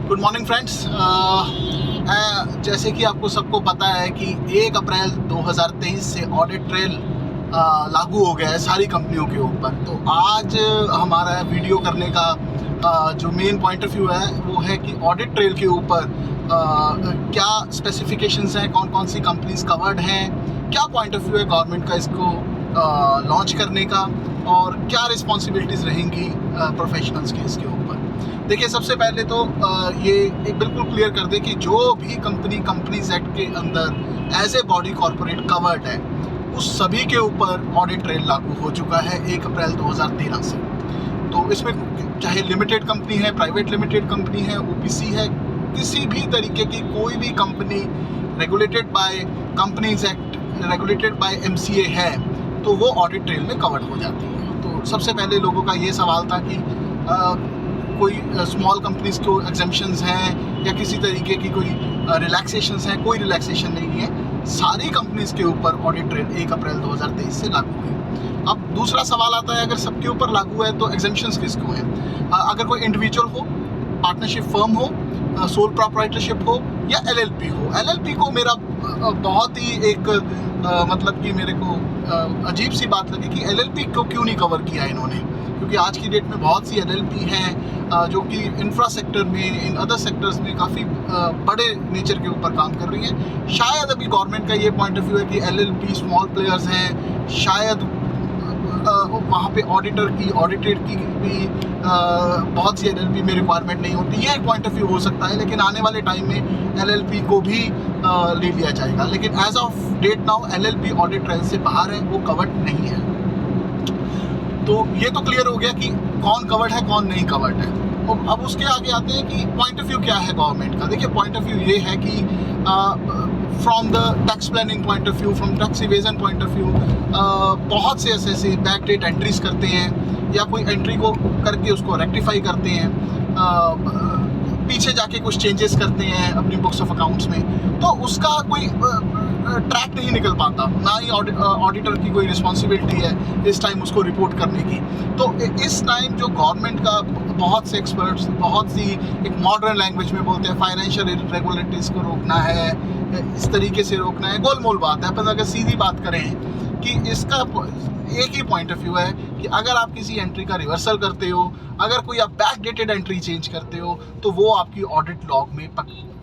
Good morning friends. जैसे कि आपको सबको पता है कि 1 अप्रैल 2023 से ऑडिट ट्रेल लागू हो गया है सारी कंपनियों के ऊपर। तो आज हमारा वीडियो करने का जो मेन पॉइंट ऑफ व्यू है वो है कि ऑडिट ट्रेल के ऊपर क्या स्पेसिफिकेशंस हैं, कौन कौन सी कंपनीज कवर्ड हैं, क्या पॉइंट ऑफ व्यू है गवर्नमेंट का इसको लॉन्च करने का, और क्या रिस्पॉन्सिबिलिटीज़ रहेंगी प्रोफेशनल्स की इसके ऊपर। देखिए, सबसे पहले तो ये एक बिल्कुल क्लियर कर दे कि जो भी कंपनीज एक्ट के अंदर as a body corporate covered है उस सभी के ऊपर ऑडिट ट्रेल लागू हो चुका है 1 अप्रैल 2013 से। तो इसमें चाहे लिमिटेड कंपनी है, प्राइवेट लिमिटेड कंपनी है, ओपीसी है, किसी भी तरीके की कोई भी company regulated by companies act, regulated by MCA है तो वो ऑडिट ट्रेल में कवर्ड हो जाती है। तो सबसे पहले लोगों का ये सवाल था कि कोई स्मॉल कंपनीज को एग्जेम्पशंस हैं या किसी तरीके की कोई रिलैक्सेशंस हैं। कोई रिलैक्सेशन नहीं है, सारी कंपनीज के ऊपर ऑडिट ट्रेल 1 अप्रैल 2023 से लागू है। अब दूसरा सवाल आता है, अगर सबके ऊपर लागू है तो एग्जेम्पशंस किसको हैं? अगर कोई इंडिविजुअल हो, पार्टनरशिप फर्म हो, सोल प्रोप्राइटरशिप हो या एलएलपी हो। एलएलपी को मेरा बहुत ही एक मतलब कि मेरे को अजीब सी बात लगी कि एलएलपी को क्यों नहीं कवर किया इन्होंने, क्योंकि आज की डेट में बहुत सी एलएलपी हैं जो कि इंफ्रा सेक्टर में, इन अदर सेक्टर्स में काफ़ी बड़े नेचर के ऊपर काम कर रही हैं। शायद अभी गवर्नमेंट का ये पॉइंट ऑफ व्यू है कि एलएलपी स्मॉल प्लेयर्स हैं, शायद वहाँ पे ऑडिटेड की भी बहुत सी एलएलपी में रिक्वायरमेंट नहीं होती। ये एक पॉइंट ऑफ व्यू हो सकता है, लेकिन आने वाले टाइम में एलएलपी को भी ले लिया जाएगा। लेकिन as of date now LLP audit trail से बाहर है, वो कवर्ड नहीं है। तो ये तो क्लियर हो गया कि कौन कवर्ड है, कौन नहीं कवर्ड है। अब उसके आगे आते हैं कि पॉइंट ऑफ व्यू क्या है गवर्नमेंट का। देखिए, पॉइंट ऑफ व्यू ये है कि from the tax planning point of view, from tax evasion point of view, बहुत से ऐसे बैक डेट एंट्रीज करते हैं या कोई एंट्री को करके उसको रेक्टिफाई करते हैं, पीछे जाके कुछ चेंजेस करते हैं अपनी बुक्स ऑफ अकाउंट्स में, तो उसका कोई ट्रैक नहीं निकल पाता, ना ही ऑडिटर की कोई रिस्पॉन्सिबिलिटी है इस टाइम उसको रिपोर्ट करने की। तो इस टाइम जो गवर्नमेंट का बहुत से एक्सपर्ट्स बहुत सी एक मॉडर्न लैंग्वेज में बोलते हैं फाइनेंशियल इरेगुलरिटीज़ को रोकना है, इस तरीके से रोकना है। गोलमोल बात है। अपन अगर सीधी बात करें कि इसका एक ही पॉइंट ऑफ व्यू है कि अगर आप किसी एंट्री का रिवर्सल करते हो, अगर कोई आप बैक डेटेड एंट्री चेंज करते हो तो वो आपकी ऑडिट लॉग में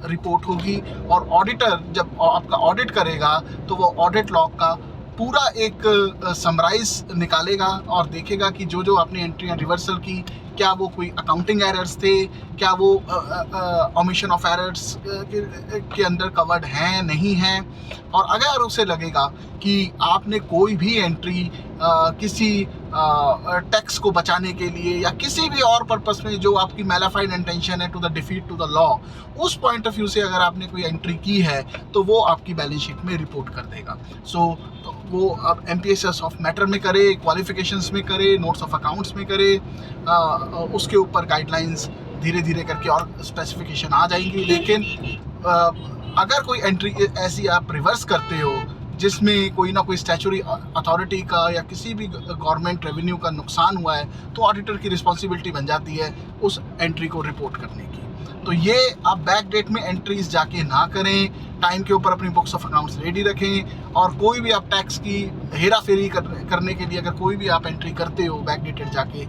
रिपोर्ट होगी, और ऑडिटर जब आपका ऑडिट करेगा तो वो ऑडिट लॉग का पूरा एक समराइज निकालेगा और देखेगा कि जो जो आपने एंट्रियाँ रिवर्सल की, क्या वो कोई अकाउंटिंग एरर्स थे, क्या वो ओमिशन ऑफ एरर्स के अंदर कवर्ड हैं, नहीं हैं। और अगर उसे लगेगा कि आपने कोई भी एंट्री किसी टैक्स को बचाने के लिए या किसी भी और पर्पस में जो आपकी मैलाफाइड इंटेंशन है to the defeat to the law, उस पॉइंट ऑफ व्यू से अगर आपने कोई एंट्री की है तो वो आपकी बैलेंस शीट में रिपोर्ट कर देगा। सो वो अब एमपीएसएस ऑफ मैटर में करे, क्वालिफिकेशंस में करे, नोट्स ऑफ अकाउंट्स में करे, उसके ऊपर गाइडलाइंस धीरे धीरे करके और स्पेसिफिकेशन आ जाएंगी। लेकिन अगर कोई एंट्री ऐसी आप रिवर्स करते हो जिसमें कोई ना कोई स्टैच्यूटरी अथॉरिटी का या किसी भी गवर्नमेंट रेवेन्यू का नुकसान हुआ है, तो ऑडिटर की रिस्पॉन्सिबिलिटी बन जाती है उस एंट्री को रिपोर्ट करने की। तो ये आप बैक डेट में एंट्रीज जाके ना करें, टाइम के ऊपर अपनी बुक्स ऑफ अकाउंट्स रेडी रखें, और कोई भी आप टैक्स की हेरा फेरी करने के लिए अगर कोई भी आप एंट्री करते हो बैक डेटेड जाके,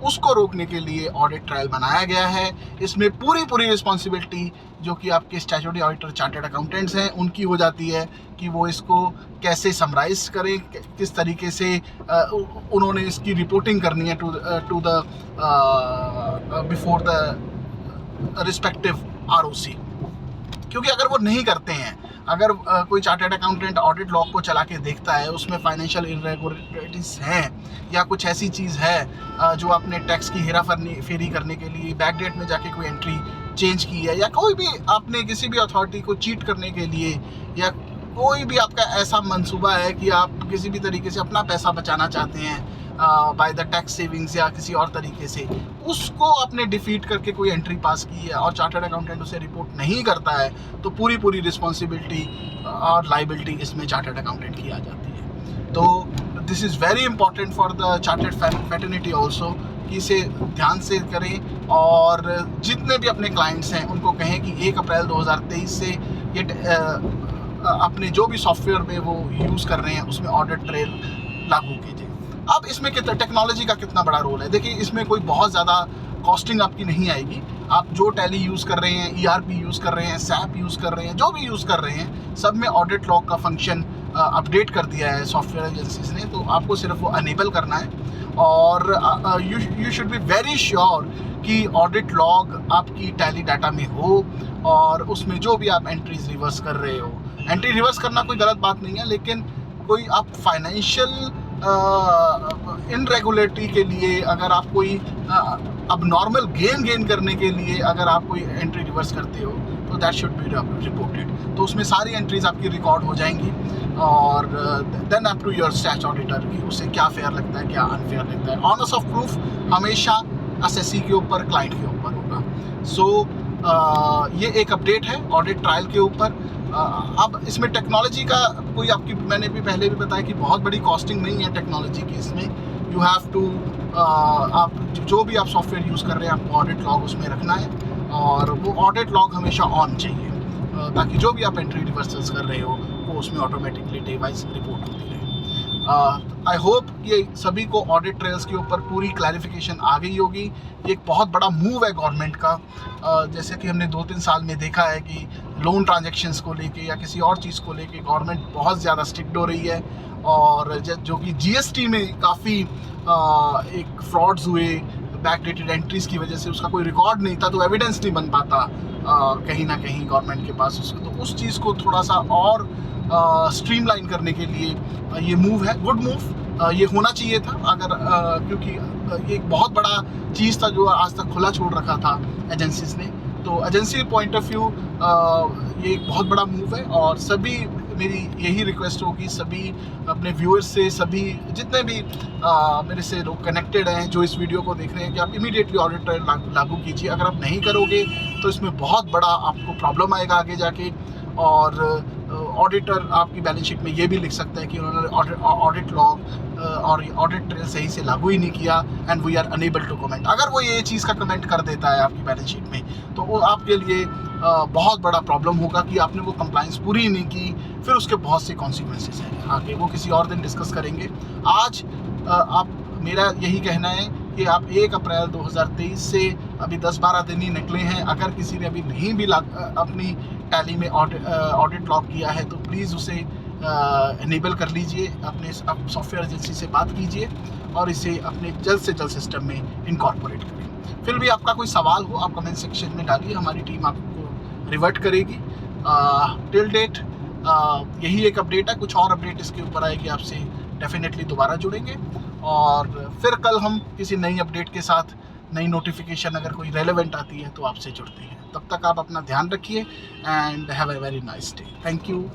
उसको रोकने के लिए ऑडिट ट्रायल बनाया गया है। इसमें पूरी रिस्पॉन्सिबिलिटी जो कि आपके स्टैट्यूटरी ऑडिटर चार्टर्ड अकाउंटेंट्स हैं उनकी हो जाती है कि वो इसको कैसे समराइज करें, किस तरीके से उन्होंने इसकी रिपोर्टिंग करनी है to the before the respective ROC. क्योंकि अगर वो नहीं करते हैं, अगर कोई चार्टर्ड अकाउंटेंट ऑडिट लॉग को चला के देखता है, उसमें फाइनेंशियल इरेगुलरिटीज़ हैं या कुछ ऐसी चीज़ है जो आपने टैक्स की हेरा फेरी करने के लिए बैक डेट में जाके कोई एंट्री चेंज की है, या कोई भी आपने किसी भी अथॉरिटी को चीट करने के लिए, या कोई भी आपका ऐसा मंसूबा है कि आप किसी भी तरीके से अपना पैसा बचाना चाहते हैं बाय द टैक्स सेविंग्स या किसी और तरीके से, उसको आपने डिफीट करके कोई एंट्री पास की है और चार्टर्ड अकाउंटेंट उसे रिपोर्ट नहीं करता है, तो पूरी रिस्पॉन्सिबिलिटी और लाइबिलिटी इसमें चार्टर्ड अकाउंटेंट की आ जाती है। तो this is very important for the chartered fraternity also कि इसे ध्यान से करें और जितने भी अपने क्लाइंट्स हैं उनको कहें कि 1 अप्रैल 2023 से ये अपने जो भी सॉफ्टवेयर में वो यूज़ कर रहे हैं उसमें ऑडिट ट्रेल लागू कीजिए। अब इसमें कितना टेक्नोलॉजी का कितना बड़ा रोल है, देखिए इसमें कोई बहुत ज़्यादा कॉस्टिंग आपकी नहीं आएगी। आप जो टैली यूज़ कर रहे हैं, ERP यूज़ कर रहे हैं, SAP यूज़ कर रहे हैं, जो भी यूज़ कर रहे हैं, सब में ऑडिट लॉग का फंक्शन अपडेट कर दिया है सॉफ्टवेयर एजेंसीज ने। तो आपको सिर्फ वो अनेबल करना है और you should be very sure कि ऑडिट लॉग आपकी टैली डाटा में हो और उसमें जो भी आप एंट्रीज रिवर्स कर रहे हो, एंट्री रिवर्स करना कोई गलत बात नहीं है, लेकिन कोई आप फाइनेंशियल इनरेगुलेटरी के लिए अगर आप कोई अब नॉर्मल गेन करने के लिए अगर आप कोई एंट्री रिवर्स करते हो तो दैट शुड बी रिपोर्टेड। तो उसमें सारी एंट्रीज आपकी रिकॉर्ड हो जाएंगी और then up to your stat auditor कि उसे क्या फेयर लगता है, क्या अनफेयर लगता है। ऑनर्स ऑफ प्रूफ हमेशा एसएससी के ऊपर, क्लाइंट के ऊपर होगा। सो ये एक अपडेट है ऑडिट ट्रायल के ऊपर। अब इसमें टेक्नोलॉजी का कोई आपकी, मैंने भी पहले भी बताया कि बहुत बड़ी कॉस्टिंग नहीं है टेक्नोलॉजी की। इसमें यू हैव टू आप जो भी आप सॉफ्टवेयर यूज़ कर रहे हैं आपको ऑडिट लॉग उसमें रखना है और वो ऑडिट लॉग हमेशा ऑन चाहिए ताकि जो भी आप एंट्री रिवर्सल्स कर रहे हो वो उसमें ऑटोमेटिकली डे वाइज रिपोर्ट होती है। आई होप ये सभी को ऑडिट ट्रेल्स के ऊपर पूरी क्लैरिफिकेशन आ गई होगी। ये एक बहुत बड़ा मूव है गवर्नमेंट का। जैसे कि हमने 2-3 साल में देखा है कि लोन ट्रांजैक्शंस को लेके या किसी और चीज़ को लेके गवर्नमेंट बहुत ज़्यादा स्ट्रिक्ट हो रही है और जो कि GST में काफ़ी एक फ्रॉड्स हुए बैकडेटेड एंट्रीज़ की वजह से, उसका कोई रिकॉर्ड नहीं था तो एविडेंस नहीं बन पाता कहीं ना कहीं गवर्नमेंट के पास उसको। तो उस चीज़ को थोड़ा सा और स्ट्रीमलाइन करने के लिए ये मूव है, गुड मूव। ये होना चाहिए था अगर क्योंकि ये एक बहुत बड़ा चीज़ था जो आज तक खुला छोड़ रखा था एजेंसीज ने। तो एजेंसी पॉइंट ऑफ व्यू ये एक बहुत बड़ा मूव है और सभी मेरी यही रिक्वेस्ट होगी सभी अपने व्यूअर्स से, सभी जितने भी मेरे से लोग कनेक्टेड हैं जो इस वीडियो को देख रहे हैं कि आप इमीडिएटली ऑडिट ट्रायल लागू कीजिए। अगर आप नहीं करोगे तो इसमें बहुत बड़ा आपको प्रॉब्लम आएगा आगे जाके और ऑडिटर आपकी बैलेंस शीट में ये भी लिख सकता है कि उन्होंने ऑडिट लॉग और ऑडिट ट्रेल सही से लागू ही नहीं किया and we are unable to comment. अगर वो ये चीज़ का कमेंट कर देता है आपकी बैलेंस शीट में तो वो आपके लिए बहुत बड़ा प्रॉब्लम होगा कि आपने वो कंप्लाइंस पूरी नहीं की, फिर उसके बहुत से कॉन्सिक्वेंसेस हैं आगे, वो किसी और दिन डिस्कस करेंगे। आज आप मेरा यही कहना है कि आप 1 अप्रैल 2023 से अभी 10-12 दिन ही निकले हैं। अगर किसी ने अभी नहीं भी अपनी टैली में ऑडिट लॉग किया है तो प्लीज़ उसे इनेबल कर लीजिए, अपने सॉफ्टवेयर एजेंसी से बात कीजिए और इसे अपने जल्द से जल्द सिस्टम में इनकॉर्पोरेट करें। फिर भी आपका कोई सवाल हो आप कमेंट सेक्शन में डालिए, हमारी टीम आपको रिवर्ट करेगी। टिल डेट यही एक अपडेट है, कुछ और अपडेट इसके ऊपर आएगी आपसे डेफिनेटली दोबारा जुड़ेंगे और फिर कल हम किसी नई अपडेट के साथ, नई नोटिफिकेशन अगर कोई रेलेवेंट आती है तो आपसे जुड़ते हैं। तब तक आप अपना ध्यान रखिए and have a very nice day. Thank you.